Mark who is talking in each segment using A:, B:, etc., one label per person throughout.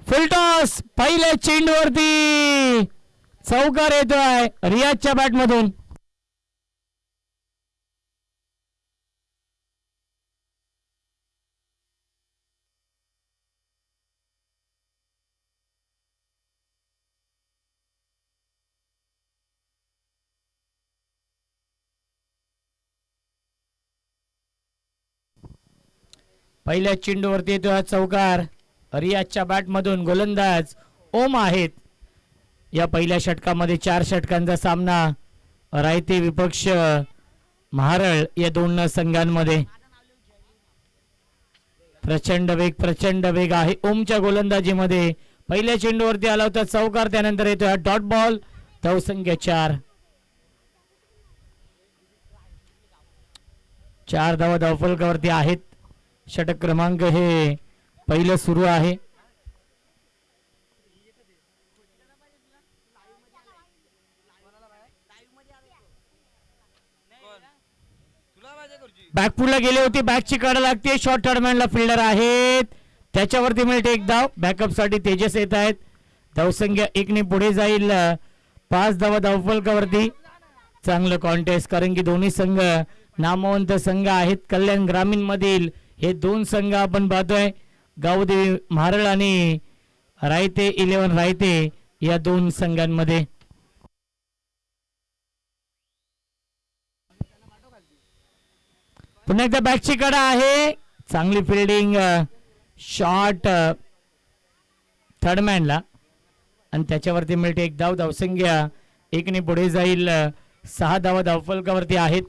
A: Full toss पहिल्या चेंडूवरती चौकार येतोय रियाजच्या बॅट मधून. पहिल्या चेंडूवरती येतो हा चौकार रियाजच्या बॅट मधून. गोलंदाज ओम आहेत. या पहिल्या षटकामध्ये 4 षटकांचा सामना रायते विपक्ष महारळ या दोन संघांमध्ये. प्रचंड वेग आहे ओमच्या गोलंदाजीमध्ये. पहिल्या चेंडूवरती आला होता चौकार, त्यानंतर येतो हा डॉट बॉल. धावसंख्या 4 धावा धावफलकावरती आहेत. षटक क्रमांक हे पहिलं सुरू आहे. बॅकफुटला गेली होती, बॅकची काढा लागते. शॉर्ट टर्नमॅनला फिल्डर आहेत, त्याच्यावरती मिळते एक धाव. बॅकअप साठी तेजस येत आहेत. धावसंख्या 1 ने पुढे जाईल. 5 धावा धावफलकावरती. चांगलं कॉन्टेस्ट, कारण की दोन्ही संघ नामवंत संघ आहेत. कल्याण ग्रामीण मधील हे दोन संघ आपण पाहतोय. गावदेवी महारळ आणि रायते 11 रायते या दोन संघांमध्ये. पुन्हा एकदा बॅकची कडा आहे. चांगली फिल्डिंग, शॉट थर्डमॅनला आणि त्याच्यावरती मिळते एक धाव. धावसंख्या 1 ने पुढे जाईल. 6 धावा धावफलकावरती आहेत.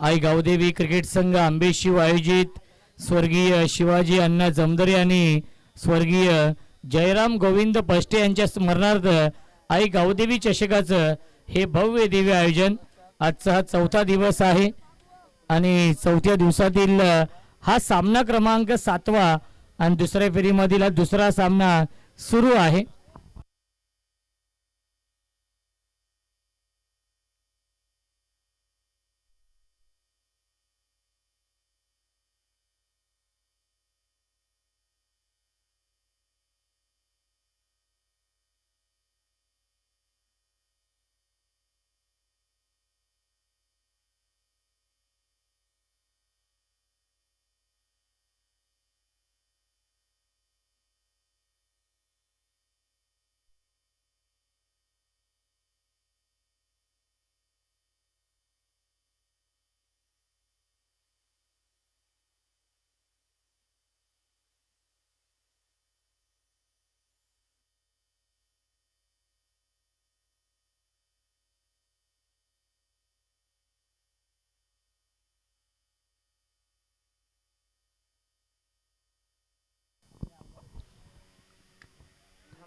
A: आई गावदेवी क्रिकेट संघ आंबेशिव आयोजित स्वर्गीय शिवाजी अण्णा जमदरे आणि स्वर्गीय जयराम गोविंद पष्टे यांच्या स्मरणार्थ आई गावदेवी चषकाचं हे भव्य दिव्य आयोजन. आजचा हा 4था दिवस आहे आणि 4थ्या दिवसातील हा सामना क्रमांक 7वा आणि दुसऱ्या फेरीमधील हा दुसरा सामना सुरू आहे.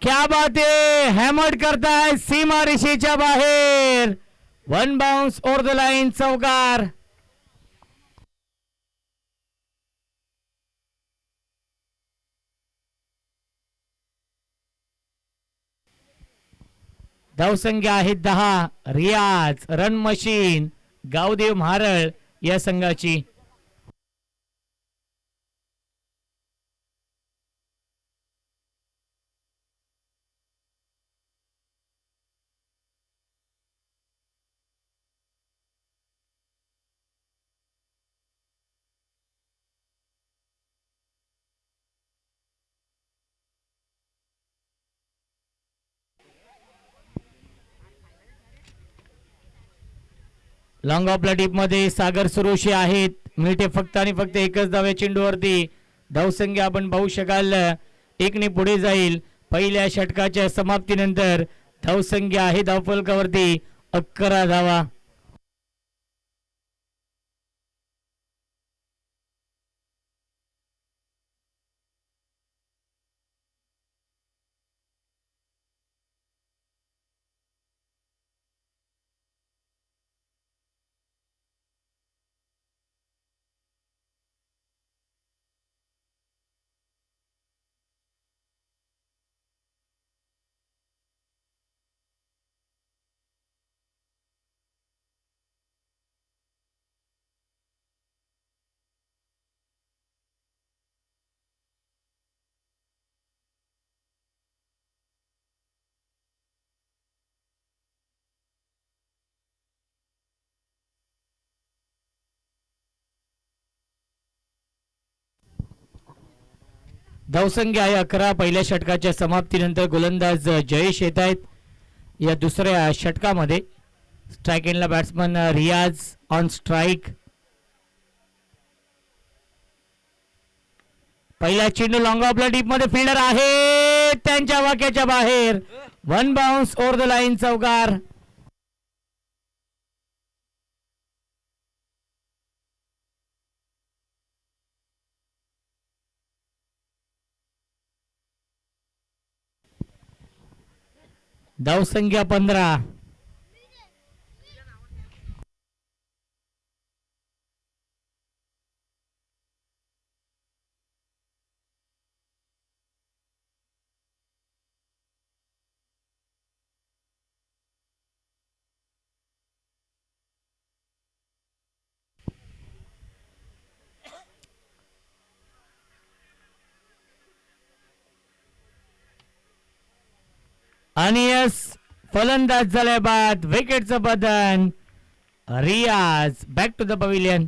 A: क्या बात है, हॅमर्ड करताय सीमा रेषेच्या बाहेर. 1 बाउन्स ओव्हर द लाईन, चौकार. धावसंख्या आहे 10. रियाज रन मशीन गावदेव महारळ या संघाची. लॉंग ऑफला टीप मध्ये सागर सुरोशी आहेत. मिळते फक्त आणि फक्त एकच धाव या चेंडूवरती. धावसंख्या आपण पाहू शकाल 1 ने पुढे जाईल. पहिल्या षटकाच्या समाप्तीनंतर धावसंख्या आहे धावफलकावरती 11 धावा. धावसंख्या आहे 11. पहिल्या षटकाच्या समाप्तीनंतर गोलंदाज जयेश येत आहेत. या दुसऱ्या षटकामध्ये स्ट्राईक एंडला बॅट्समन रियाज ऑन स्ट्राईक. पहिला चेंडू लॉंग ऑफला डीप मध्ये फिल्डर आहे त्यांच्या वाक्याच्या बाहेर. One bounce over the line, चौकार. धावसंख्या 15. आणि यस, फलंदाज झाल्या बाद विकेटचं बदन. रियाज बॅक टू द पवेलियन.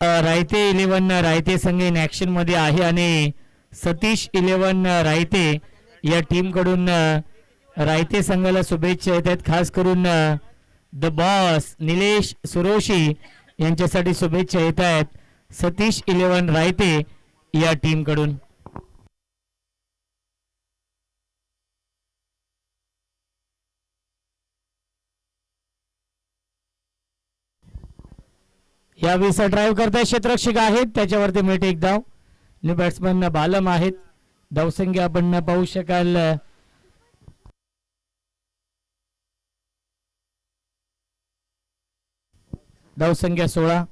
A: रायते 11 रायते संघ इन ऍक्शन मध्ये आहे आणि सतीश 11 रायते या टीम कडून रायते संघाला शुभेच्छा येत आहेत. खास करून द बॉस निलेश सुरोशी यांच्यासाठी शुभेच्छा येत आहेत सतीश 11 रायते या टीम कडून. या वेळेस ड्राईव्ह करताय क्षेत्ररक्षक आहेत त्याच्यावरती मिळत एक धाव. न्यू बॅट्समन बालम आहेत. धावसंख्या आपण पाहू शकाल धावसंख्या 16.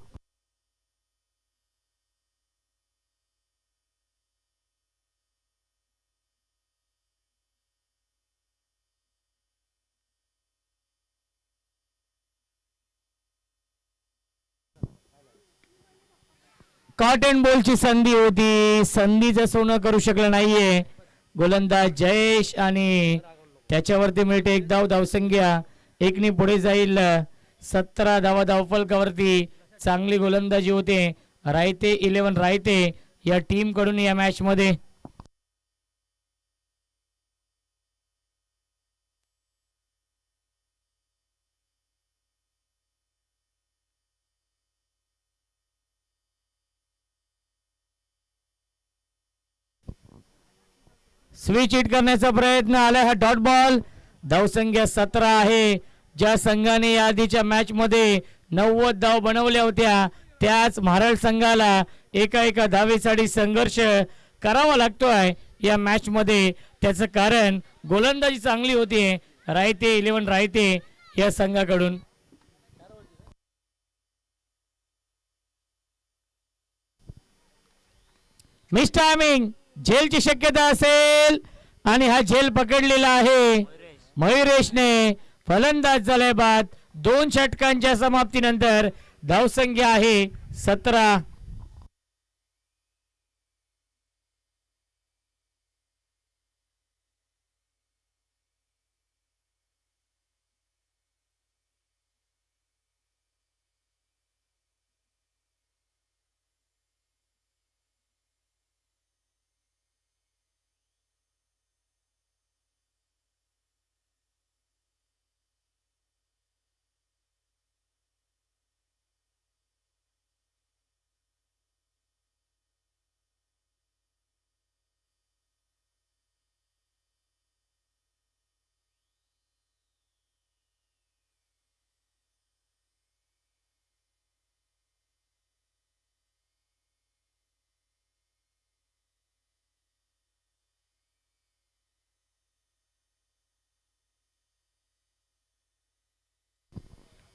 A: कॉट अँड बॉलची संधी होती, संधीचं सोनं करू शकलं नाहीये गोलंदाज जयेश आणि त्याच्यावरती मिळते एक धाव. धावसंख्या 1 पुढे जाईल. 17 धावा धावफलकावरती. चांगली गोलंदाजी होते रायते 11 रायते या टीम कडून या मॅच मध्ये. स्विच हिट करण्याचा प्रयत्न आला. हा डॉट बॉल. धावसंख्या 17 आहे. ज्या संघाने या आधीच्या मॅच मध्ये 90 धाव बनवल्या होत्या त्याच महाराष्ट्र संघाला एका धावेसाठी संघर्ष करावा लागतोय या मॅच मध्ये. त्याचं कारण गोलंदाजी चांगली होती रायते 11 रायते या संघाकडून. मिस टायमिंग, झेलची शक्यता असेल आणि हा झेल पकडलेला आहे मयुरेशने. फलंदाज झालाय बाद. 2 षटकांच्या समाप्तीनंतर धावसंख्या आहे 17.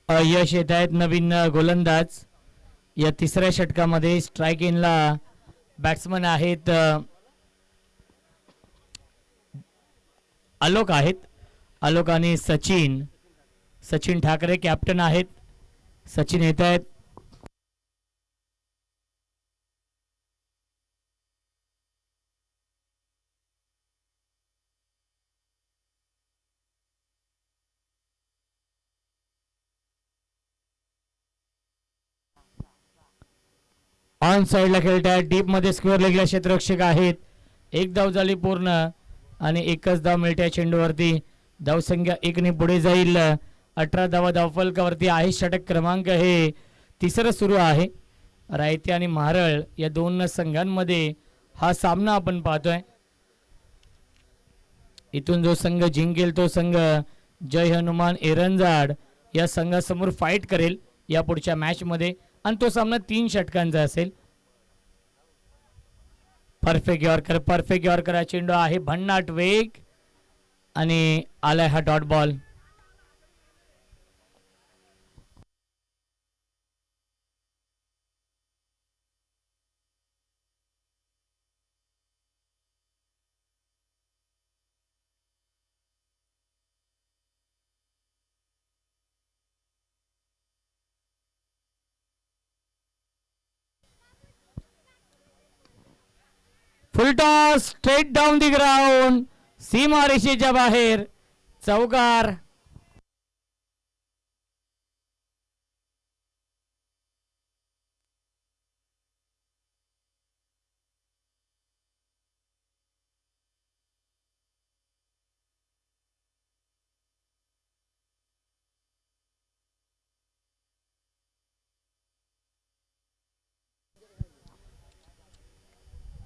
A: यश येत आहेत नवीन गोलंदाज. या तिसऱ्या षटकामध्ये स्ट्राईक इनला बॅट्समन आहेत आलोक आहेत. आलोक आणि सचिन. सचिन ठाकरे कॅप्टन आहेत. सचिन येत आहेत. ऑन साइडला खेळत आहेत. डीप मध्ये स्क्वेअर लेगला क्षेत्ररक्षक आहेत. एक धाव झाली पूर्ण आणि एकच धाव मिळते चेंडूवरती. धावसंख्या 1 ने पुढे जाईल. 18 धावा धावफलकावरती आहे. षटक क्रमांक हे तिसरं सुरू आहे. रायते आणि महारळ या दोन संघांमध्ये हा सामना आपण पाहतोय. इथून जो संघ जिंकेल तो संघ जय हनुमान एरंजाड या संघासमोर फाईट करेल या पुढच्या मॅच मध्ये आणि तो सामना 3 षटकांचा असेल. परफेक्ट यॉर्कर हा चेंडू आहे. भन्नाट वेग आणि आलाय हा dot ball. Full toss straight down the ground. सीमारेषेच्या बाहेर चौकार.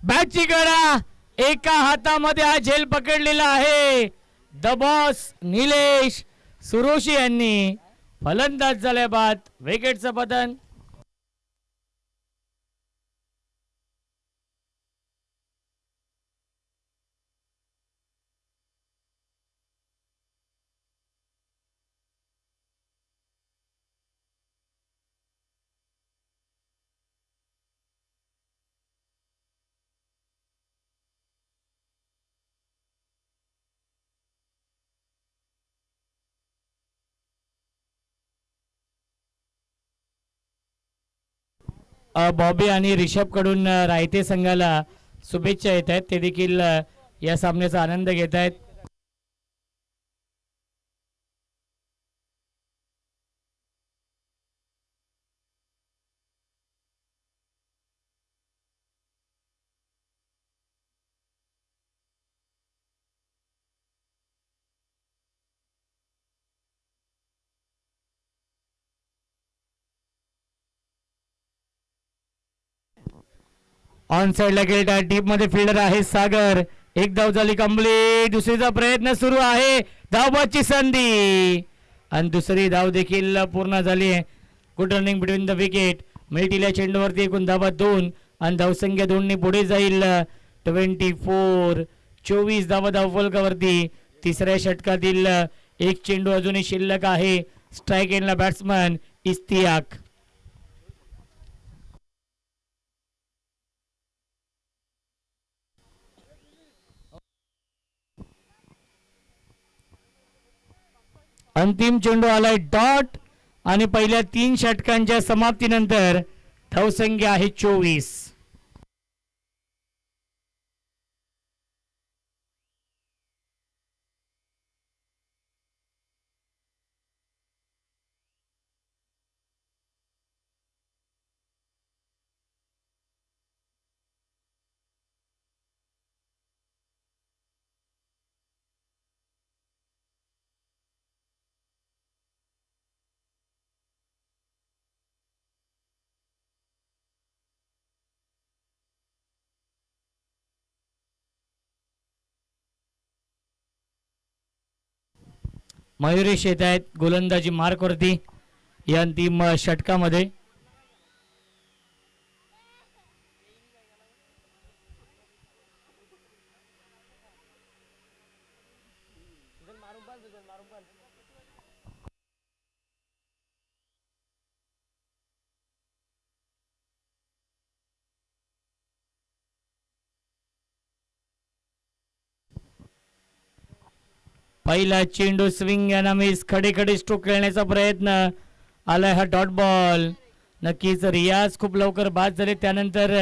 A: बॅटची गडा एका हातामध्ये हा झेल पकडलेला आहे. द बॉस निलेश सुरोशी यांनी फलंदाज झाल्या बाद विकेटचं पतन. बॉबी आणि रिषभ कडून रायते संघाला शुभेच्छा येत आहेत. ते देखील या सामन्याचा आनंद घेत आहेत. ऑन साइडला खेळता डीप मध्ये फिल्डर आहे सागर. एक धाव झाली कंप्लीट. दुसरीचा प्रयत्न सुरू आहे. धावबाची संधी आणि दुसरी धाव देखील पूर्ण झाली आहे. Good running between the wicket. मिळतील्या चेंडूवरती एकूण धावा 2 आणि धावसंख्या 2 ने पुढे जाईल. 24 धावा धावफलकावरती. तिसऱ्या षटकातील एक चेंडू अजूनही शिल्लक आहे. स्ट्राईक एंडला बॅट्समन इस्तियाक. अंतिम चेंडू आलाय डॉट आणि पहिल्या 3 षटकांच्या समाप्तीनंतर धावसंख्या आहे 24. मयुरेश येत आहेत गोलंदाजी मार्कवरती या अंतिम षटकामध्ये. पहिला चेंडू स्विंग यांना मिस. खडे खडे स्ट्रोक खेळण्याचा प्रयत्न. आलाय हा डॉट बॉल. नक्कीच रियाज खूप लवकर बाद झाले. त्यानंतर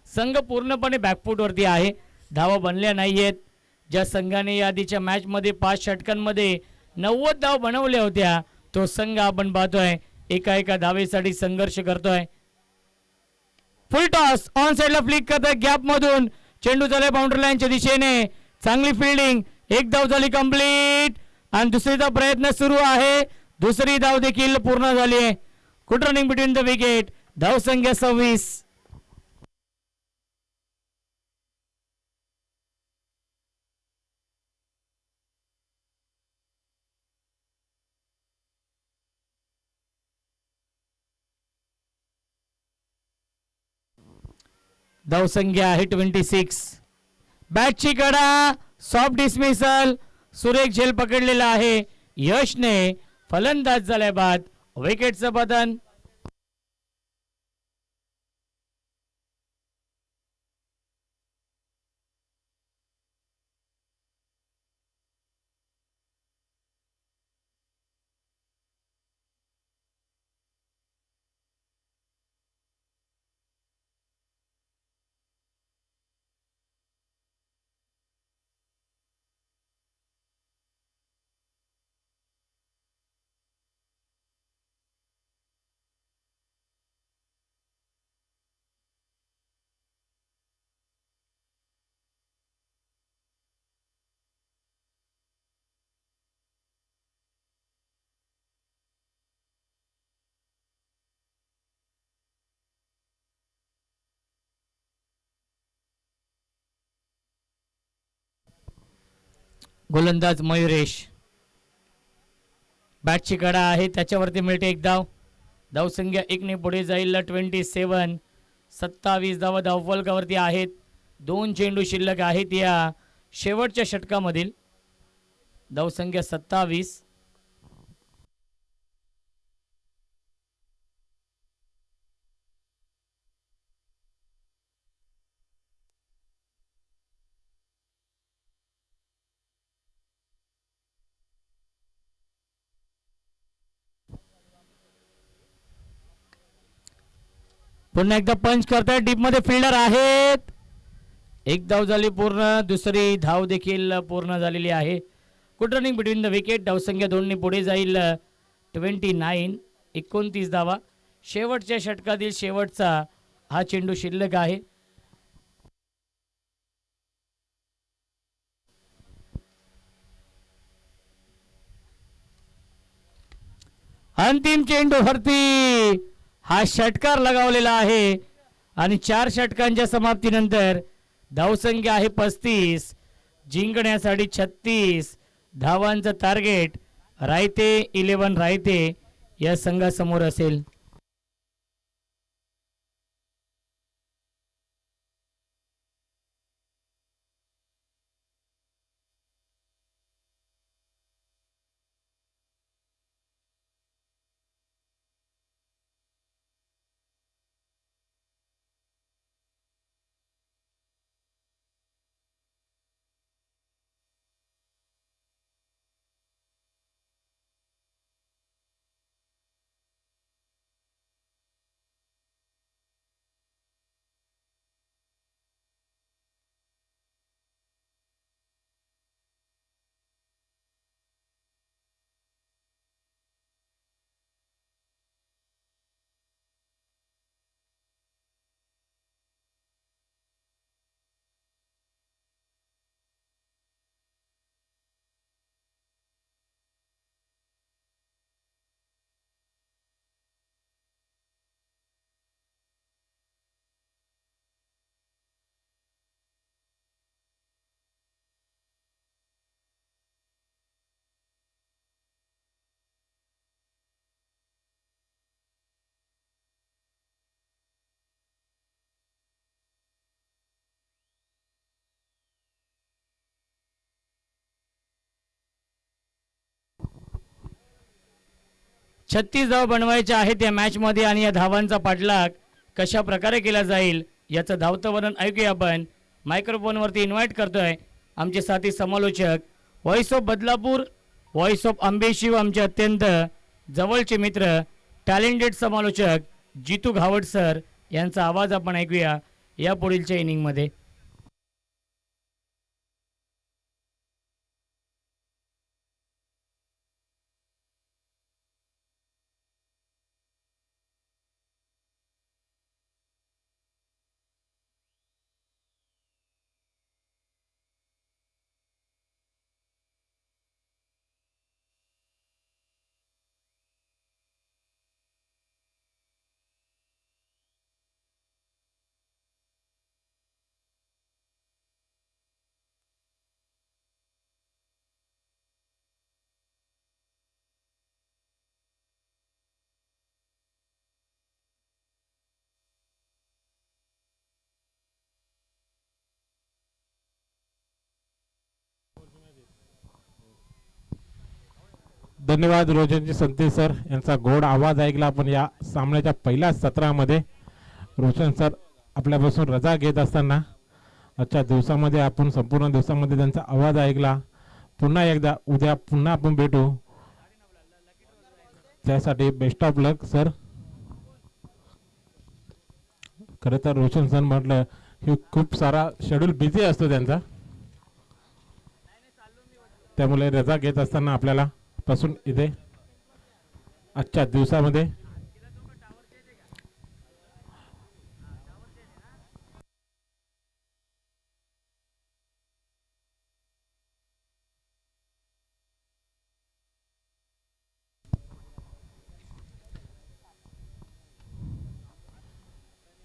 A: संघ पूर्णपणे बॅकफूट वरती आहे. धावा बनल्या नाहीयेत. ज्या संघाने याआधीच्या मॅच मध्ये 5 षटकांमध्ये 90 धाव बनवल्या होत्या तो संघ आपण पाहतोय एका एका धावेसाठी संघर्ष करतोय. फुल टॉस ऑन साइडला फ्लिक करतोय गॅप मधून. चेंडू झालाय बाउंड्री लाईनच्या दिशेने. चांगली फिल्डिंग. एक धाव झाली कंप्लीट आणि दुसरीचा प्रयत्न सुरू आहे. दुसरी धाव देखील पूर्ण झाली आहे. Good running between the wicket. धाव संख्या 26. धाव संख्या आहे 26. बॅटची कडा. Soft dismissal. सुरेख झेल पकडलेला आहे यशने. फलंदाज झाल्या बाद. विकेटचं पतन. गोलंदाज मयुरेश. बॅटची कडा आहे त्याच्यावरती मिळते एक धाव. धाव संख्या 1 ने पुढे जाईल. 27. 27 धावा धाव फलकावरती आहेत. 2 चेंडू शिल्लक आहेत या शेवटच्या षटकामधील. धाव संख्या 27. पुन्हा एकदा पंच करतायत. डीप मध्ये फिल्डर आहेत. एक धाव झाली पूर्ण. दुसरी धाव देखील पूर्ण झालेली आहे. Good running between the wicket. धाव संख्या 2 ने पुढे जाईल. 29. 29 धावा. शेवटच्या षटकातील शेवटचा हा चेंडू शिल्लक आहे. अंतिम चेंडू वरती हा षटकार लगावलेला आहे आणि 4 षटकांच्या समाप्तीनंतर धावसंख्या आहे 35. जिंकण्यासाठी 36 धावांचं टार्गेट रायते 11 रायते या संघासमोर असेल. छत्तीस धाव बनवायचे आहेत या मॅच मध्ये आणि या धावांचा पाठलाग कशा प्रकारे केला जाईल याचं धावतं वर्णन ऐकूया आपण. मायक्रोफोन वरती इन्व्हाइट करतोय आमचे साथी समालोचक voice of Badlapur voice of Ambeshiv आमचे अत्यंत जवळचे मित्र टॅलेंटेड समालोचक जितू घावड सर यांचा आवाज आपण ऐकूया या पुढीलच्या इनिंगमध्ये.
B: धन्यवाद रोशनजी संते सर यांचा गोड आवाज ऐकला आपण या सामन्याच्या पहिल्या सत्रामध्ये. रोशन सर आपल्यापासून रजा घेत असताना आजच्या दिवसामध्ये आपण संपूर्ण दिवसामध्ये त्यांचा आवाज ऐकला. पुन्हा एकदा उद्या पुन्हा आपण भेटू, त्यासाठी बेस्ट ऑफ लक सर. खरं तर रोशन सर म्हटलं की खूप सारा शेड्यूल बिझी असतो त्यांचा, त्यामुळे रजा घेत असताना आपल्याला पासून इथे आजच्या दिवसामध्ये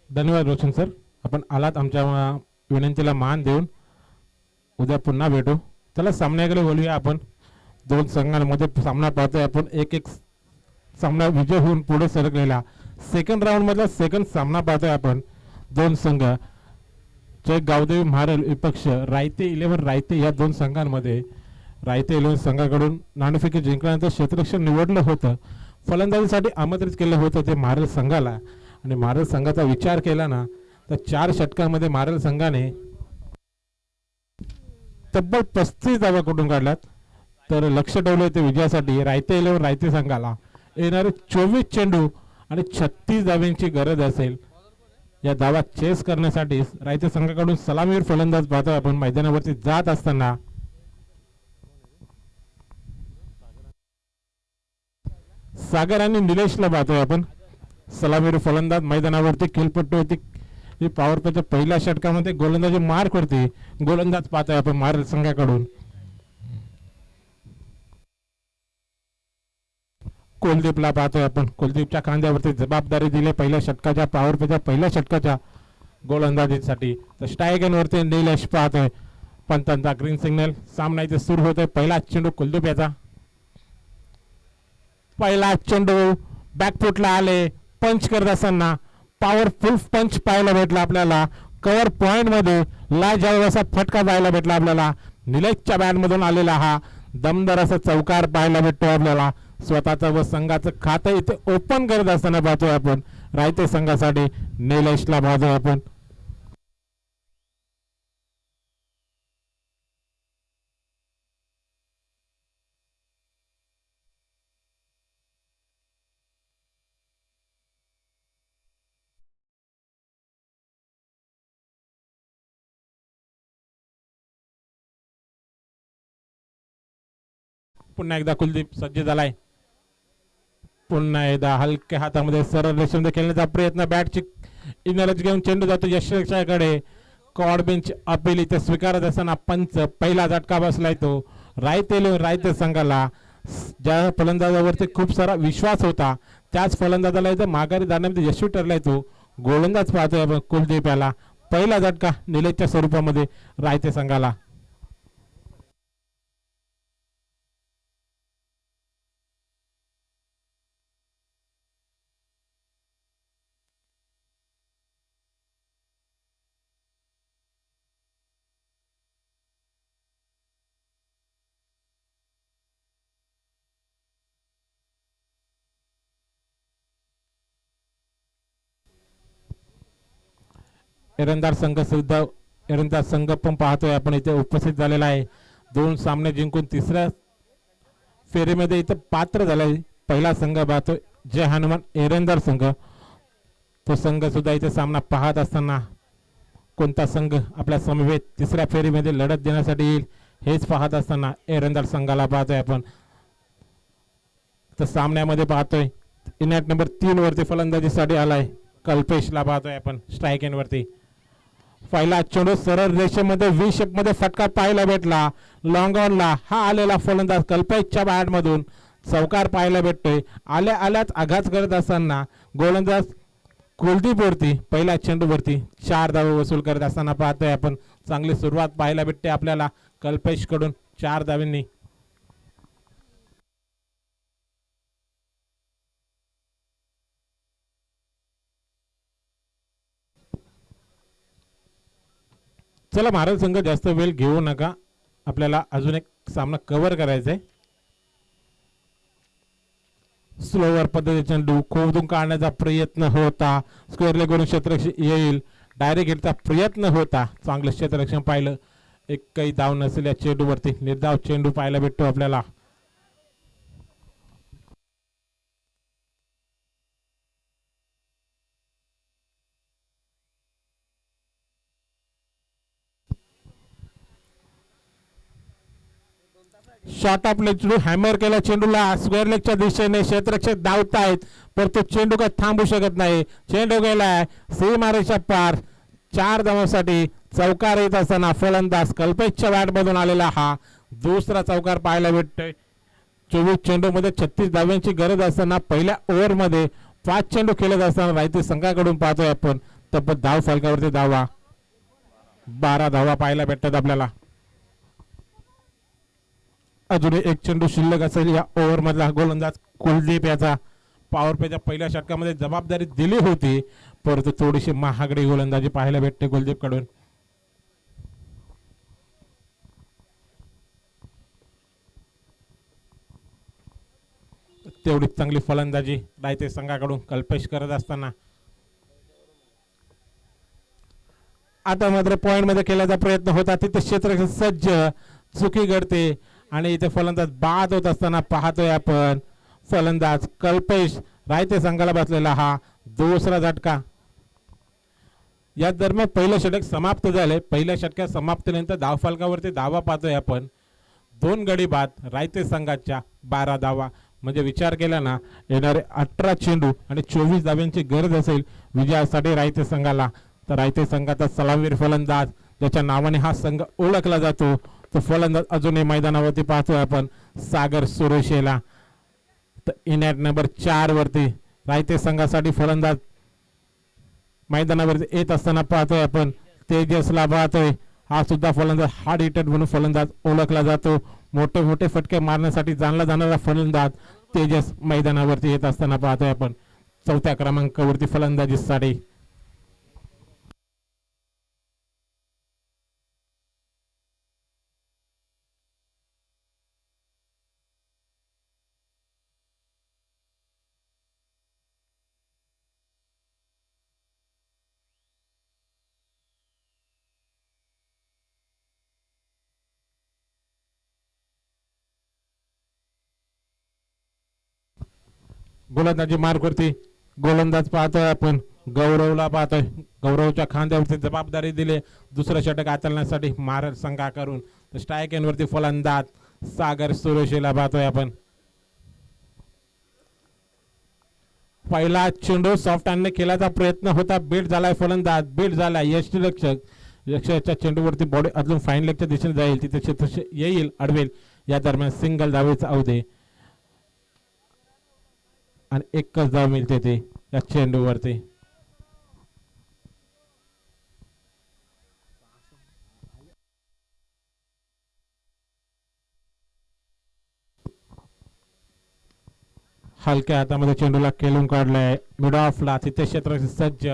B: धन्यवाद रोशन सर, आपण आलात आमच्या विनंतीला मान देऊन. उद्या पुन्हा भेटू. चला सामन्याकडे बोलूया आपण. दोन संघांमध्ये सामना पाहतोय आपण. एक एक सामना विजय होऊन पुढे सरकलेला सेकंड राऊंड मधला सेकंड सामना पाहतोय आपण. दोन संघ जय गावदेवी महाराज विपक्ष रायते 11 रायते या दोन संघांमध्ये रायते 11 संघाकडून नाणेफेकी जिंकल्यानंतर क्षेत्ररक्षण निवडलं होतं. फलंदाजीसाठी आमंत्रित केलं होतं ते महाराज संघाला, आणि महाराज संघाचा विचार केला ना तर 4 षटकांमध्ये महाराज संघाने तब्बल 35 धावा कुठून काढल्यात. तर लक्ष ठेवलं ते विजयासाठी रायते 11 रायते संघाला येणारे 24 चेंडू आणि 36 धाव्यांची गरज असेल. या धावा चेस करण्यासाठी रायते संघाकडून सलामीवर फलंदाज पाहतोय आपण मैदानावरती जात असताना. सागर आणि निलेशला पाहतोय आपण. सलामीवर फलंदाज मैदानावरती खेळपट्टीवरती पॉवर प्लेच्या पहिल्या षटकामध्ये गोलंदाजी मार्क वरती गोलंदाज पाहतोय आपण महाराज संघाकडून. कुलदीपला पाहतोय आपण. कुलदीपच्या खांद्यावरती जबाबदारी दिली पहिल्या षटकाच्या पॉवर प्लेच्या पहिल्या षटकाच्या गोलंदाजीसाठी. तर स्ट्राईक वरती निलेश पाहतोय. पंतांचा ग्रीन सिग्नल. सामना इथे सुरू होतोय. पहिला चेंडू कुलदीप याचा. पहिला चेंडू बॅकफुटला आले. पंच करत असताना पॉवरफुल पंच पाहायला भेटला आपल्याला. कव्हर पॉइंट मध्ये लाजवाब असा फटका पाहायला भेटला आपल्याला. निलेशच्या बॅट मधून आलेला हा दमदार असा चौकार पाहायला भेटतो आपल्याला. स्वतःचं व संघाचं खातं इथे ओपन करत असताना पाहतोय आपण रायते संघासाठी निलेशला पाहतोय आपण. पुन्हा एकदा कुलदीप सज्ज झालाय. पुन्हा एकदा हलक्या हातामध्ये सरळ रेषेमध्ये खेळण्याचा प्रयत्न. बॅटची इनरच घेऊन चेंडू जातो यशकडे. कॉडबिनची अपील इथे स्वीकारत असताना पंच पहिला झटका बसलाय तो रायते संघाला. ज्या फलंदाजावरती खूप सारा विश्वास होता त्याच फलंदाजाला इथे माघारी जाण्यामध्ये यशस्वी ठरलाय तो गोलंदाज पाहतोय आपण कुलदीप याला. पहिला झटका निलेशच्या स्वरूपामध्ये रायते संघाला. एरंदाज संघ पण पाहतोय आपण इथे उपस्थित झालेला आहे. 2 सामने जिंकून तिसऱ्या फेरीमध्ये इथं पात्र झालाय पहिला संघ पाहतोय जय हनुमान एरंदार संघ. तो संघ सुद्धा इथे सामना पाहत असताना कोणता संघ आपल्या समवेत तिसऱ्या फेरीमध्ये लढत देण्यासाठी येईल हेच पाहत असताना एरंदार संघाला पाहतोय आपण. तर सामन्यामध्ये पाहतोय इनॅट नंबर 3 वरती फलंदाजीसाठी आलाय कल्पेशला पाहतोय आपण स्ट्राईक एंड वरती. पहिला चेंडू सरळ रेषेमध्ये व्ही शेप मध्ये फटका पाहायला भेटला लॉंग ऑनला. हा आलेला फलंदाज कल्पेशच्या बॅट मधून चौकार पाहायला भेटतोय. आल्या आल्याच आघात करत असताना गोलंदाज कुलदीप वरती पहिल्या चेंडूवरती 4 धावा वसूल करत असताना पाहतोय आपण. चांगली सुरुवात पाहायला भेटते आपल्याला कल्पेश कडून 4 धावांनी. चला महाराज संघ जास्त वेळ घेऊ नका, आपल्याला अजून एक सामना कव्हर करायचा आहे. स्लोवर पद्धतीने चेंडू खोदून काढण्याचा प्रयत्न होता. स्क्वेअर लेगवरून क्षेत्ररक्षण येईल डायरेक्ट हिटचा प्रयत्न होता. चांगलं क्षेत्ररक्षण पाहिलं. एकही धाव नसेल या चेंडूवरती. निर्धाव चेंडू पाहायला भेटतो आपल्याला. शॉर्ट ऑफ लेग चेंडू हॅमर केला चेंडूला स्क्वेअर लेगच्या दिशेने क्षेत्ररक्षक धावतायत पण तो चेंडू काय थांबू शकत नाही. चेंडू गेलाय सीमारेषा पार. 4 धावांसाठी चौकार येत असताना फलंदाज कल्पेशच्या बॅट मधून आलेला हा दुसरा चौकार पाहायला भेटतोय. 24 चेंडू मध्ये 36 धावांची गरज असताना पहिल्या ओव्हर मध्ये 5 चेंडू खेळत असताना रायते संघाकडून पाहतोय आपण तब्बल धाव फलकावरती धावा 12 धावा पाहायला भेटतात आपल्याला. अजून एक चेंडू शिल्लक असेल या ओव्हर मधला. गोलंदाज कुलदीप याचा पॉवर प्लेच्या पहिल्या षटकामध्ये जबाबदारी दिली होती परंतु थोडीशी महागडी गोलंदाजी पाहायला भेटते कुलदीप कडून. तेवढी चांगली फलंदाजी रायते संघाकडून कल्पेश करत असताना आता मात्र पॉइंट मध्ये केल्याचा प्रयत्न होता. तिथे क्षेत्र सज्ज चुकी घडते आणि इथे फलंदाज बाद होत असताना पाहतोय आपण. फलंदाज कल्पेश रायते संघाला बसलेला हा दुसरा झटका. या दरम्यान पहिलं षटक समाप्त झाले. पहिल्या षटकात समाप्तीनंतर धावफलकावरती धावा पाहतोय आपण. 2 गडी बाद रायते संघाच्या 12 धावा. म्हणजे विचार केला ना येणारे 18 चेंडू आणि 24 धाव्यांची गरज असेल विजयासाठी रायते संघाला. तर रायते संघाचा सलामीवीर फलंदाज ज्याच्या नावाने हा संघ ओळखला जातो तो फलंदाज अजूनही मैदानावरती पाहतोय आपण सागर सुरेशेला. तर इनॅट नंबर 4 वरती रायते संघासाठी फलंदाज मैदानावरती येत असताना पाहतोय आपण तेजसला पाहतोय. हा सुद्धा फलंदाज हार्ड हिटर म्हणून फलंदाज ओळखला जातो. मोठे मोठे फटके मारण्यासाठी जाणला जाणारा फलंदाज तेजस मैदानावरती येत असताना पाहतोय आपण 4थ्या क्रमांकावरती फलंदाजीसाठी. गोलंदाजी मार्गवरती गोलंदाज पाहतोय आपण गौरवला पाहतोय. गौरवच्या खांद्यावरती जबाबदारी दिली दुसरं षटक हाताळण्यासाठी महाराज संघाकडून. स्ट्राईक एंड वरती फलंदाज सागर सुरेशेला पाहतोय आपण. पहिला चेंडू सॉफ्ट हँडने खेळायचा प्रयत्न होता. बीट झालाय फलंदाज बीट झाला. यष्टीरक्षकच्या चेंडूवरती बॉडी अजून फाईन लेगच्या दिशेने जाईल तिथे क्षेत्र येईल अडवेल. या दरम्यान सिंगल धावेचा अवधी आणि एकच धाव मिळते ते या चेंडूवरती. हलक्या हातामध्ये चेंडूला खेळून काढलाय मिड ऑफला. तिथे क्षेत्ररक्षण सज्ज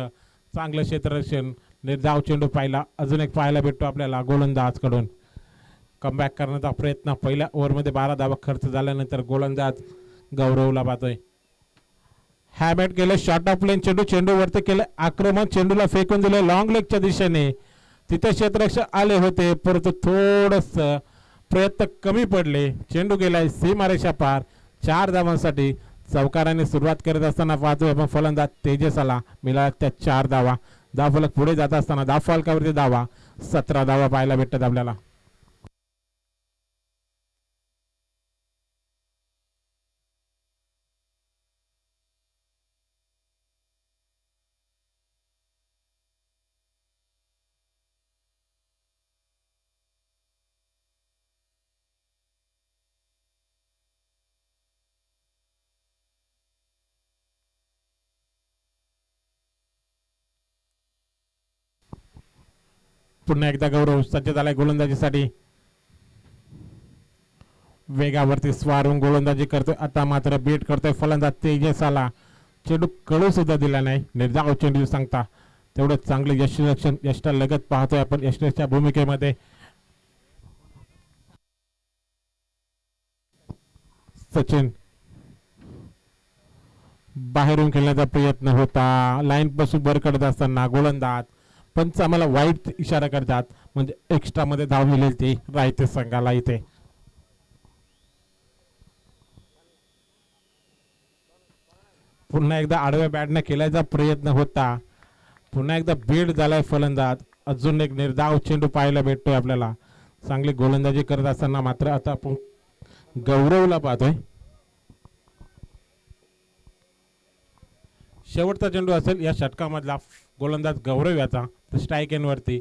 B: चांगलं क्षेत्ररक्षण. निर्धाव चेंडू पाहिला अजून एक पाहायला भेटतो आपल्याला गोलंदाज कडून. कमबॅक करण्याचा प्रयत्न. पहिल्या ओव्हरमध्ये 12 धावा खर्च झाल्यानंतर गोलंदाज गौरवला पाहतोय. हॅमेट केलं शॉर्ट ऑफ लेन चेंडू. चेंडू वरती केलं आक्रमण. चेंडूला फेकून दिले लॉंग लेगच्या दिशेने. तिथे क्षेत्ररक्षक आले होते परंतु थोडस प्रयत्न कमी पडले. चेंडू गेलाय सीमारेषा पार. 4 धावांसाठी चौकाराने सुरुवात करत असताना पाहतोय आपण फलंदाज तेजसला मिळाला त्या 4 धावा. धावफलक पुढे जात असताना धावफलकावरती धावा 17 धावा पाहायला भेटतात आपल्याला. पुन्हा एकदा गौरव सज्ज झालाय गोलंदाजीसाठी. वेगावरती स्वारून गोलंदाजी करतोय. आता मात्र बीट करतोय फलंदाज तेजसला. चेंडू कळू सुद्धा दिला नाही. निर्धाव चेंडू सांगता तेवढं चांगलं यष्टीरक्षण यष्टा लगत पाहतोय आपण यष्टीच्या भूमिकेमध्ये. सचिन बाहेरून खेळण्याचा प्रयत्न होता. लाईन पासून बर करत असताना गोलंदाज पंच आम्हाला वाईट इशारा करतात म्हणजे एक्स्ट्रा मध्ये धाव मिळेल ती रायते संघाला. इथे पुन्हा एकदा आडव्या बॅटने खेळायचा प्रयत्न होता. पुन्हा एकदा बीड झालाय फलंदाज. अजून एक निर्धाव चेंडू पाहायला भेटतोय आपल्याला. चांगली गोलंदाजी करत असताना मात्र आता आपण गौरवला पाहतोय. शेवटचा चेंडू असेल या षटकामधला. गोलंदाज गौरव याचा स्ट्राईक एन वरती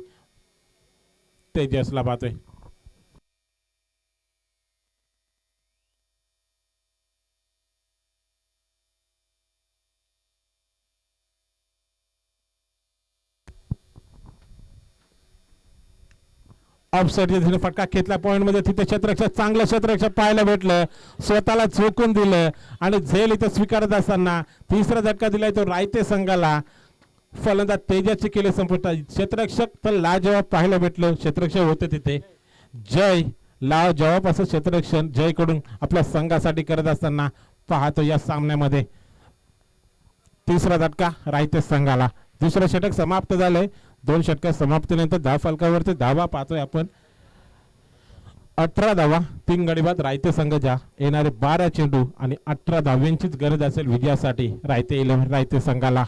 B: तेजसला पाहतोय. ऑफसाईडच्या दिशेने फटका खेचला पॉइंट मध्ये. तिथे क्षेत्ररक्षक चांगलं क्षेत्ररक्षक पाहायला भेटलं. स्वतःला झोकून दिलं आणि झेल इथे स्वीकारत असताना तिसरा झटका दिलाय तो रायते संघाला. फलंदाज तेजाची केले संपुष्ट. क्षेत्ररक्षक तर लाजवाब पाहायला भेटलं. क्षेत्ररक्षक होते तिथे. जय लाजवाब असं क्षेत्ररक्षण जय कडून आपल्या संघासाठी करत असताना पाहतो या सामन्यामध्ये. तिसरा झटका रायते संघाला. दुसरं षटक समाप्त झालंय. 2 षटका समाप्तीनंतर धाव फलकावरती धावा पाहतोय आपण 18 धावा. 3 गडी बाद रायते संघाच्या. येणारे 12 चेंडू आणि 18 धाव्यांचीच गरज असेल विजयासाठी रायते 11 रायते संघाला.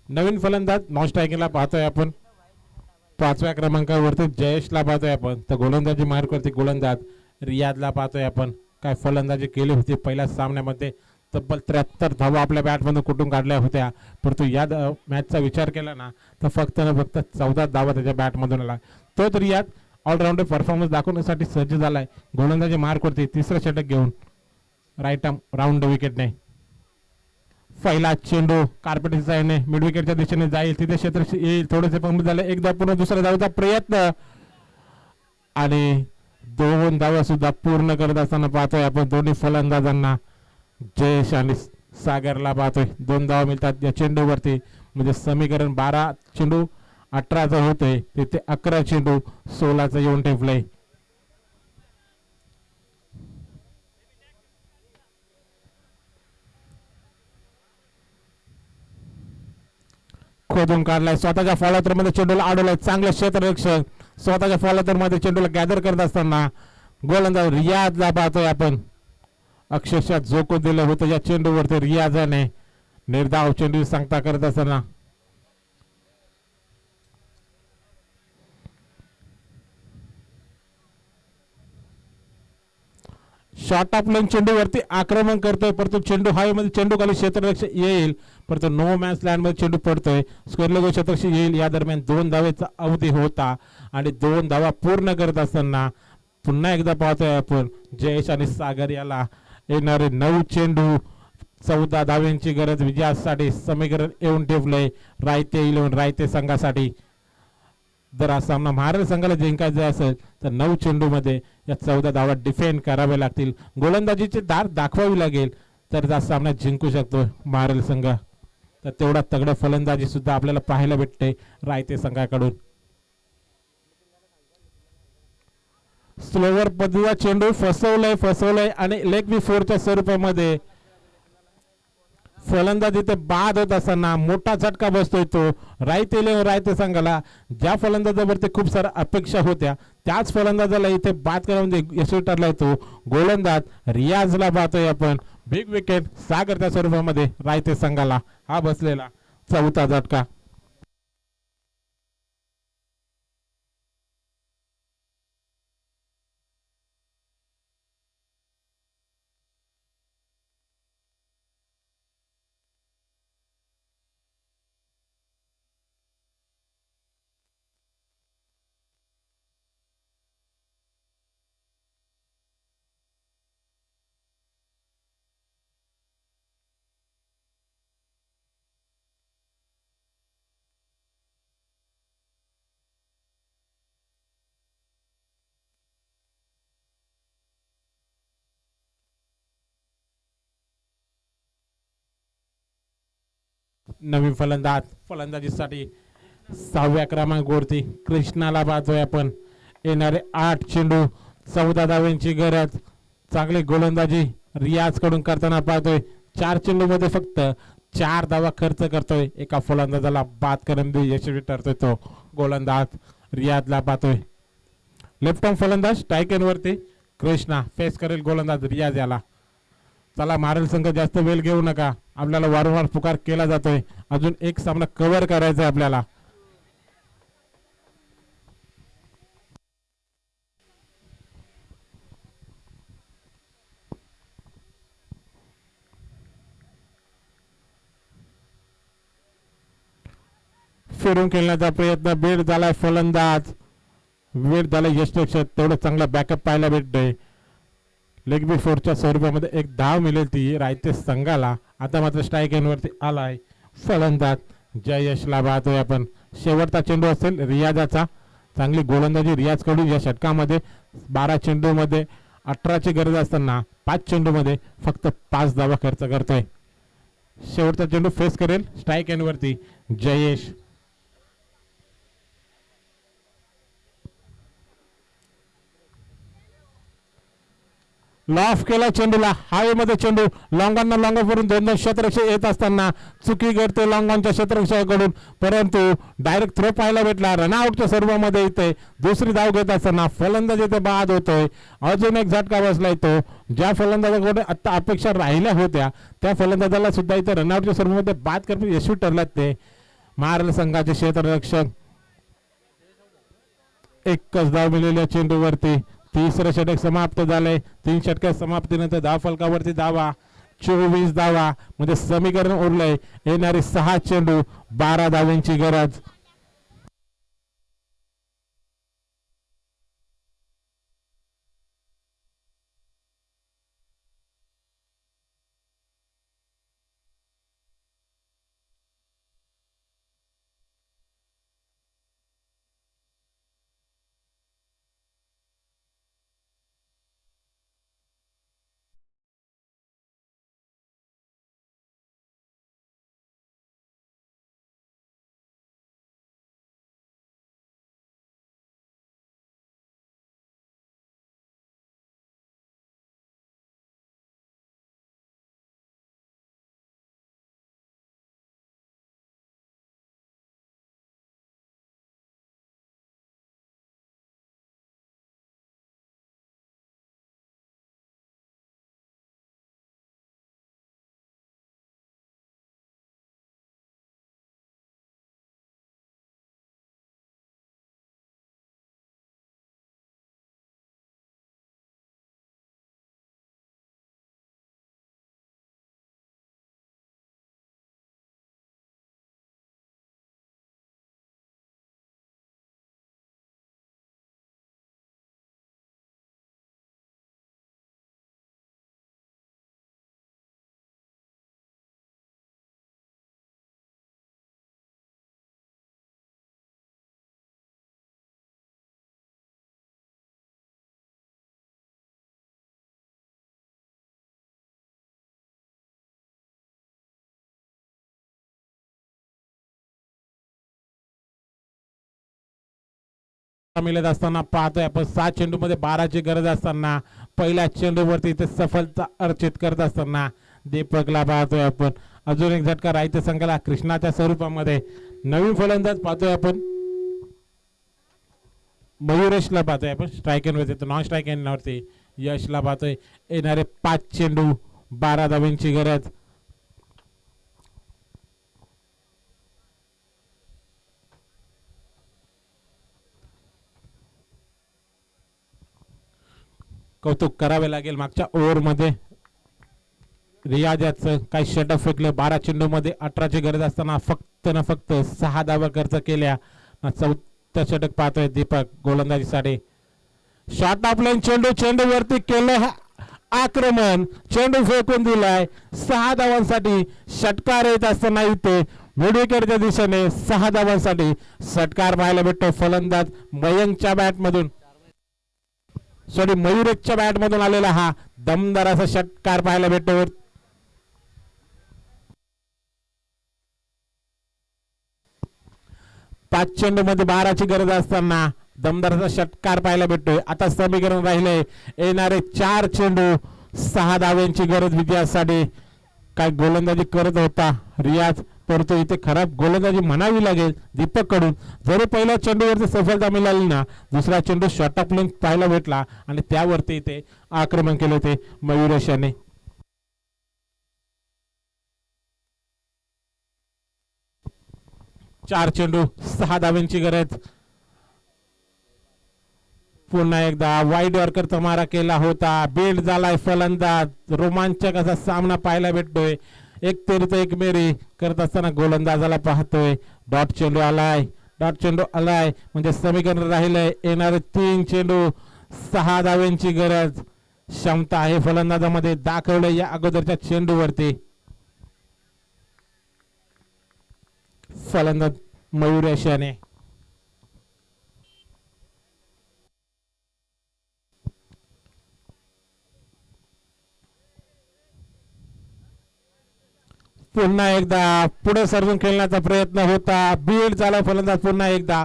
B: नवीन फलंदाज नॉन स्ट्रायकिंगला पाहतोय आपण. 5व्या क्रमांकावरती जयेशला पाहतोय आपण. तर गोलंदाजी मार्क करते गोलंदाज रियाजला पाहतोय आपण. काय फलंदाजी केली होती पहिल्या सामन्यामध्ये. तब्बल 73 धावा आपल्या बॅटमधून कुठून काढल्या होत्या. परंतु या मॅचचा विचार केला ना तर फक्त 14 धावा त्याच्या बॅटमधून आला. तो रियाज ऑलराऊंडर परफॉर्मन्स दाखवण्यासाठी सज्ज झालाय. गोलंदाजी मार्क करते तिसरं षटक घेऊन राईट आर्म राऊंड विकेटने. पहिला चेंडू कार्पेटच्या साईडने मिड विकेटच्या दिशेने जाईल. तिथे क्षेत्र येईल. थोडेसे पंप झाले. एकदा पुन्हा दुसरा धावाचा प्रयत्न आणि 2 धावा सुद्धा पूर्ण करत असताना पाहतोय आपण दोन्ही फलंदाजांना. जयेश आणि सागरला पाहतोय. 2 धावा मिळतात या चेंडूवरती. म्हणजे समीकरण 12 चेंडू 18चा होतोय तिथे 11 चेंडू 16चा येऊन ठेपलंय. खोदून काढलाय. स्वतःच्या फॉलोअर मध्ये चेंडूला अडवलाय. चांगलं क्षेत्ररक्षण स्वतःच्या फॉलोअर मध्ये चेंडूला गॅदर करत असताना गोलंदाज रियाजला पाहतोय आपण. अक्षरशः झोकून दिलं होतं या चेंडूवरती रियाजाने. निर्धाव चेंडू सांगता करत असताना शॉर्ट ऑफ लाईन चेंडूवरती आक्रमण करतोय, परंतु चेंडू हवेमध्ये, चेंडू खाली क्षेत्ररक्षक येईल, परंतु नो मॅच लँड मध्ये चेंडू पडतोय, स्क्वेअर लेग क्षेत्ररक्षक येईल. या दरम्यान 2 धावेचा अवधी होता आणि 2 धावा पूर्ण करत असताना पुन्हा एकदा पाहतोय आपण जयेश आणि सागर याला येणारे 9 चेंडू, 14 धाव्यांची गरज विजयासाठी समीकरण येऊन ठेवलंय रायते 11 रायते संघासाठी. जर हा सामना महाराज संघाला जिंकायचा असेल तर 9 चेंडू मध्ये या 14 धावा डिफेंड करावे लागतील, गोलंदाजीचे दार दाखवावी लागेल, तर हा सामना जिंकू शकतो महाराज संघ. तर तेवढा तगडा फलंदाजी सुद्धा आपल्याला पाहायला भेटते रायते संघाकडून. स्लोवर पद्धतीचा चेंडू फसवलंय आणि लेग बी फोरच्या स्वरूपामध्ये फलंदाज इथे बाद होत असताना मोठा झटका बसतोय तो रायते संघाला. ज्या फलंदाजावरती खूप साऱ्या अपेक्षा होत्या त्याच फलंदाजाला इथे बाद करून यशस्वी ठरलाय तो गोलंदाज रियाजला पाहतोय आपण. बिग विकेट सागरच्या स्वरूपामध्ये रायते संघाला हा बसलेला 4था झटका. नवीन फलंदाजीसाठी 6व्या क्रमांकावरती कृष्णाला पाहतोय आपण. येणारे 8 चेंडू, 14 धाव्यांची गरज, चांगली गोलंदाजी रियाज कडून करताना पाहतोय. 4 चेंडू मध्ये फक्त 4 धावा खर्च करतोय, एका फलंदाजाला बाद करून यशस्वी ठरतोय तो गोलंदाज रियाजला पाहतोय. लेफ्ट आर्म फलंदाज स्ट्राईक एंड वरती कृष्णा फेस करेल गोलंदाज रियाज याला. चला महाराज संघ जास्त वेळ घेऊ नका, आपल्याला वारंवार पुकार केला जातोय, अजून एक सामना कव्हर करायचा आपल्याला. फिरून खेळण्याचा प्रयत्न, बेड झालाय फलंदाज, वेळ झाला यशपेक्षा तेवढं चांगला बॅकअप पाहायला भेटतोय. लेग बी फोरच्या स्वरूपामध्ये एक धाव मिळेल ती रायते संघाला. आता मात्र स्ट्राईक एंडवरती आलाय फलंदाज जयेशला पाहतोय आपण. शेवटचा चेंडू असेल रियाजाचा, चांगली गोलंदाजी रियाज कडून या षटकामध्ये. 12 चेंडू मध्ये 18ची गरज असताना 5 चेंडू मध्ये फक्त 5 धावा खर्च करतोय. शेवटचा चेंडू फेस करेल स्ट्राईक एंडवरती जयेश. लॉफ केला चेंडूला, हवेमध्ये चेंडू लॉंगांना लॉंगावरून 2 क्षेत्ररक्षक येत असताना चुकी घडते लॉंगांच्या क्षेत्ररक्षकाकडून, परंतु डायरेक्ट थ्रो पाहायला भेटला. रनआउटच्या स्वरूपामध्ये इथे दुसरी धाव घेत असताना फलंदाज इथे बाद होतोय. अजून एक झटका बसलाय तो, ज्या फलंदाजाकडे आता अपेक्षा राहिल्या होत्या त्या फलंदाजाला सुद्धा इथे रनआउटच्या स्वरूपामध्ये बाद करणे यशस्वी ठरलात ते महाराज संघाचे क्षेत्ररक्षक. एकच धाव मिळालेल्या चेंडूवरती. तिसरं षटक समाप्त झालंय. 3 षटकात समाप्तीनंतर धाव फलकावरती धावा 24 धावा म्हणजे समीकरण उरलंय. येणारी 6 चेंडू 12 धावांची गरज. मिळत असताना पाहतोय आपण 7 चेंडूमध्ये 12ची गरज असताना पहिल्या चेंडूवरती इथे सफलता अर्जित करत असताना दीपकला पाहतोय आपण. अजून एक झटका राहिते संघाला कृष्णाच्या स्वरूपामध्ये. नवीन फलंदाज पाहतोय आपण मयुरेशला पाहतोय आपण. स्ट्राईक एंडवरती नॉन स्ट्राईक एंडवरती यशला पाहतोय. येणारे 5 चेंडू 12 धावांची गरज. कौतुक करावे लागेल मागच्या ओव्हरमध्ये रियाज याचं काही षटक फेकले. 12 चेंडू मध्ये 18ची गरज असताना फक्त 6 धावा खर्च केल्या. 4थं षटक पाहतोय दीपक गोलंदाजीसाठी. शॉट ऑफ लाईन चेंडू वरती केलं आक्रमण. चेंडू फेकून दिलाय 6 धावांसाठी. षटकार येत असताना इथे विडीकरच्या दिशेने 6 धावांसाठी षटकार पाहायला भेटतो. फलंदाज मयंकच्या बॅटमधून मयुरेशच्या बॅटमधून आलेला हा दमदार असा षटकार पाहायला भेटतो. पाच चेंडू मध्ये 12ची गरज असताना दमदार असा षटकार पाहायला भेटतोय. आता समीकरण राहिले येणारे 4 चेंडू 6 धावांची गरज विजयासाठी. काय गोलंदाजी करत होता रियाज, परंतु इथे खराब गोलंदाजी म्हणावी लागेल दीपक कडून. जरी पहिल्या चेंडूवरती सफलता मिळाली ना, दुसरा चेंडू शॉट ऑफ लेंथ पाहायला भेटला आणि त्यावरती इथे आक्रमण केले होते मयुरेशाने. चार चेंडू 6 धावांची गरज. पुन्हा एकदा वाईड यॉर्करचा मारा केला होता. बेट झालाय फलंदाज. रोमांचक असा सामना पाहायला भेटतोय. एक तेरी तर एक मेरी करत असताना गोलंदाजाला पाहतोय. डॉट चेंडू आलाय म्हणजे समीकरण राहिलंय येणारे 3 चेंडू 6 धावांची गरज. क्षमता आहे फलंदाजामध्ये दाखवलंय या अगोदरच्या चेंडूवरती. फलंदाज मयुरेशाने पुन्हा एकदा पुढे सरकून खेळण्याचा प्रयत्न होता. बीड झाला फलंदाज. पुन्हा एकदा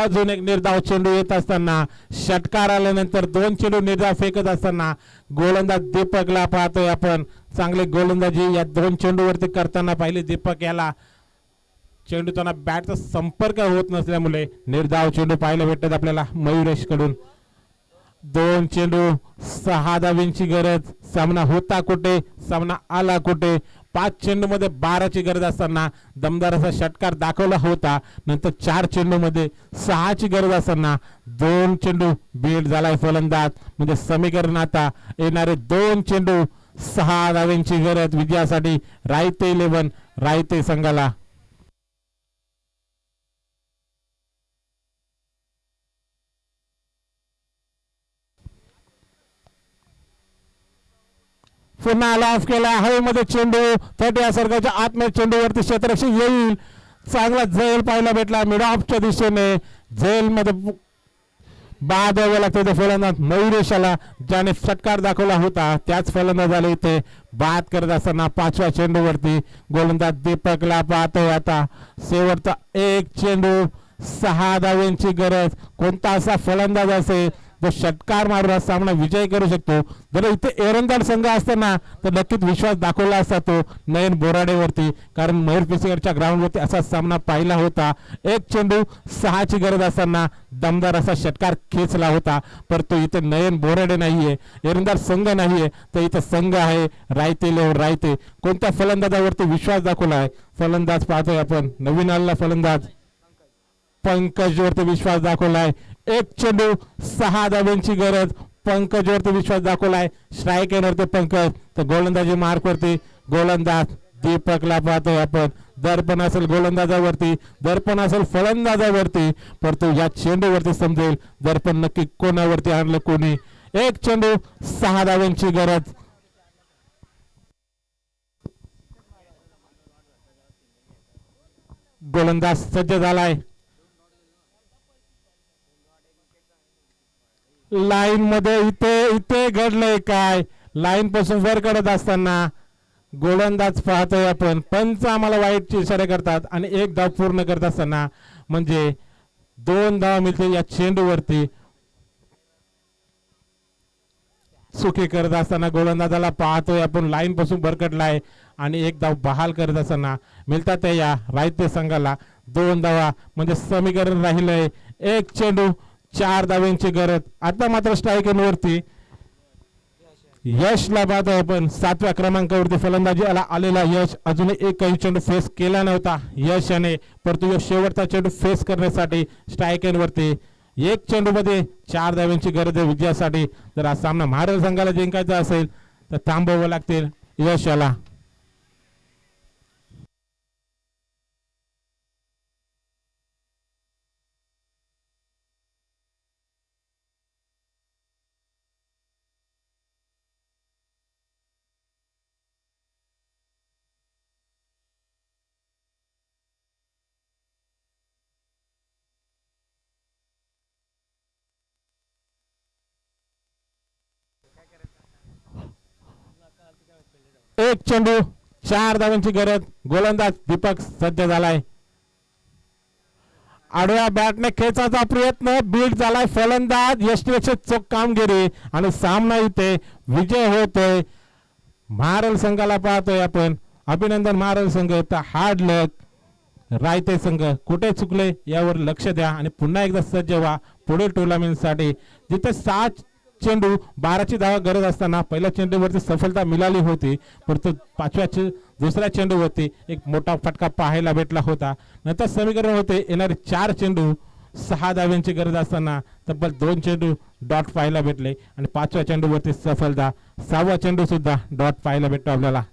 B: अजून एक निर्धाव चेंडू येत असताना षटकार आल्यानंतर 2 चेंडू निर्धाव फेकत असताना गोलंदाज दीपकला पाहतोय आपण. चांगले गोलंदाजी या 2 चेंडूवरती करताना पाहिले दीपक याला. चेंडू त्यांना बॅटचा संपर्क होत नसल्यामुळे निर्धाव चेंडू पाहायला भेटतात आपल्याला मयुरेश कडून. 2 चेंडू 6 धावांची गरज. सामना होता कुठे, सामना आला कुठे. 5 चेंडू मध्ये 12ची गरज असताना दमदार असा षटकार दाखवला होता. नंतर 4 चेंडू मध्ये 6ची गरज असताना 2 चेंडू बीट झालाय फलंदाज. म्हणजे समीकरण आता येणारे 2 चेंडू 6 धावांची गरज विजयासाठी रायते 11 रायते संघाला. पुन्हा आला ऑफ केला. हवेमध्ये चेंडू 30 या सर्गाच्या आतमध्ये चेंडूवरती क्षेत्ररक्षक येईल. चांगला झेल पाहायला भेटला मिड ऑफच्या दिशेने. झेल मध्ये बाद द्यावे लागते फलंदाज मयुरेशाला, ज्याने षटकार दाखवला होता त्याच फलंदाजाला इथे बाद करत असताना 5व्या चेंडूवरती गोलंदाज दीपकला पाहतोय. आता शेवटचा 1 चेंडू 6 धावांची गरज. कोणता असा फलंदाज असेल जो षटकार मारून सामना विजय करू शकतो. जर इथे एरंदाज संघ असताना तर नक्कीच विश्वास दाखवला असता तो नयन बोराडेवरती, कारण मयूर पिसेकरच्या ग्राउंडवरती असा सामना पाहिला होता. 1 चेंडू 6ची गरज असताना दमदार असा षटकार खेचला होता. परंतु इथे नयन बोराडे नाहीये, एरंदाज संघ नाहीये, तर इथे संघ आहे रायते रायते. कोणत्या फलंदाजावरती विश्वास दाखवला आहे फलंदाज पाहतोय आपण. नवीन आलेला फलंदाज पंकज वरती विश्वास दाखवलाय. 1 चेंडू 6 धावांची गरज. पंकज वरती विश्वास दाखवलाय. स्ट्राईक येणार पंकज. तर गोलंदाजी मार्क वरती गोलंदाज दीपकला पाहतोय आपण. दर्पण असेल गोलंदाजावरती, दर्पण असेल फलंदाजावरती, परंतु या चेंडूवरती समजेल दर्पण नक्की कोणावरती आणलं कोणी. 1 चेंडू 6 धावांची गरज. गोलंदाज सज्ज झालाय. लाईन मध्ये इथे घडलंय काय. लाईन पासून वर काढत असताना गोलंदाज पाहतोय आपण. पंच आम्हाला वाईटचे इशारे करतात आणि 1 धाव पूर्ण करत असताना म्हणजे 2 धावा मिळते या चेंडूवरती. चुकी करत असताना गोलंदाजाला पाहतोय आपण, लाईन पासून भरकटलाय आणि 1 धाव बहाल करत असताना मिळतात या रायते संघाला 2 धावा. म्हणजे समीकरण राहिलंय 1 चेंडू 4 धावांची गरज. आता मात्र स्ट्राईक वरती यशला पाहतोय आपण, 7व्या क्रमांकावरती फलंदाजीला आलेला यश अजूनही एकही चेंडू फेस केला नव्हता यशाने, परंतु यश शेवटचा चेंडू फेस करण्यासाठी स्ट्राईक वरती 1 चेंडू मध्ये 4 धावांची गरज आहे विजयासाठी. जर हा सामना महाराज संघाला जिंकायचा असेल तर थांबवावं लागतील यशाला. एक चेंडू 4 धावांची गरज. गोलंदाज दीपक सज्ज झालाय. आडव्या बॅटने खेचायचा प्रयत्न, बीट झालाय. फलंदाज यष्टीपेक्षा चोख कामगिरी आणि सामना इथे विजय होतोय. महाराज संघाला पाहतोय आपण. अभिनंदन महाराज संघ. तर हार्ड लक रायते संघ कुठे चुकले यावर लक्ष द्या आणि पुन्हा एकदा सज्ज व्हा पुढील टुर्नामेंटसाठी. जिथे 7 चेंडू 12ची धावा गरज असताना पहिल्या चेंडूवरती सफलता मिळाली होती, परंतु दुसऱ्या चेंडूवरती एक मोठा फटका पाहायला भेटला होता. नंतर समीकरण होते येणारे 4 चेंडू 6 धाव्यांची गरज असताना तब्बल 2 चेंडू डॉट पाहायला भेटले आणि 5व्या चेंडूवरती सफलता. 6वा चेंडू सुद्धा डॉट पाहायला भेटतो आपल्याला.